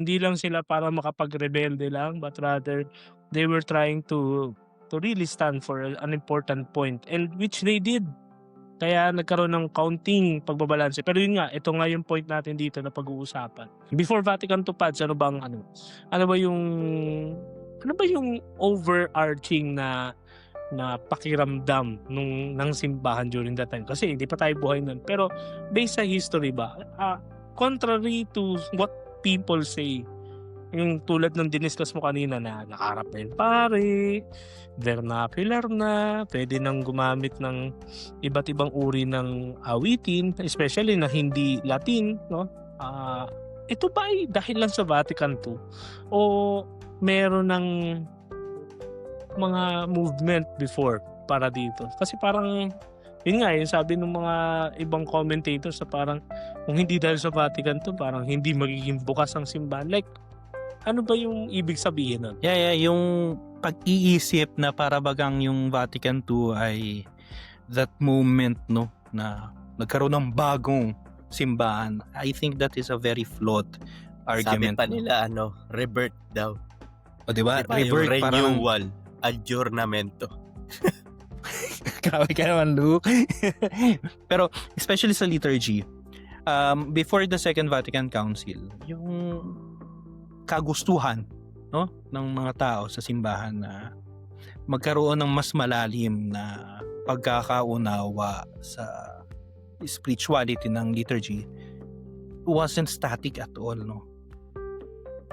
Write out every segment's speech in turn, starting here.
Hindi lang sila para makapagrebelde lang, but rather they were trying to really stand for an important point, and which they did. Kaya nagkaroon ng kaunting pagbabalanse. Pero yun nga, ito nga yung point natin dito na pag-uusapan. Before Vatican II Pads, ano ba yung ano ba yung overarching na pakiramdam ng simbahan during that time? Kasi hindi pa tayo buhay nun. Pero based sa history ba, contrary to what people say, yung tulad ng diniscuss mo kanina na nakaharap na yung pare, vernacular na, pwede nang gumamit ng iba't ibang uri ng awitin, especially na hindi Latin, no? Ito ba ay dahil lang sa Vatican II o meron ng mga movement before para dito? Kasi parang yun nga, yung sabi ng mga ibang commentators na parang kung hindi dahil sa Vatican II, parang hindi magiging bukas ang simbahan. Like, ano ba yung ibig sabihin nun? Yeah, yung pag-iisip na para bagang yung Vatican II ay that moment, no, na nagkaroon ng bagong simbahan. I think that is a very flawed Sabi argument. pa nila, rebirth daw. O diba? Diba, yung Revert, parang renewal, adjournamento. grabe ka naman, Luke. Pero especially sa liturgy, before the Second Vatican Council, yung kagustuhan, no, ng mga tao sa simbahan na magkaroon ng mas malalim na pagkakaunawa sa spirituality ng liturgy wasn't static at all, no.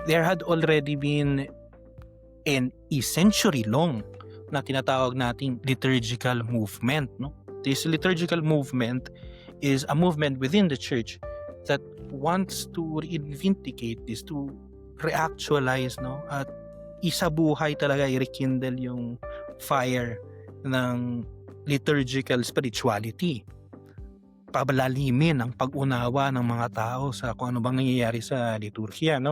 There had already been a century long na tinatawag nating liturgical movement, no. This liturgical movement is a movement within the church that wants to vindicate this, to reactualize, no, at isabuhay talaga, i-rekindle yung fire ng liturgical spirituality, pabalalimin ang pag-unawa ng mga tao sa kung ano bang nangyayari sa liturhiya, no.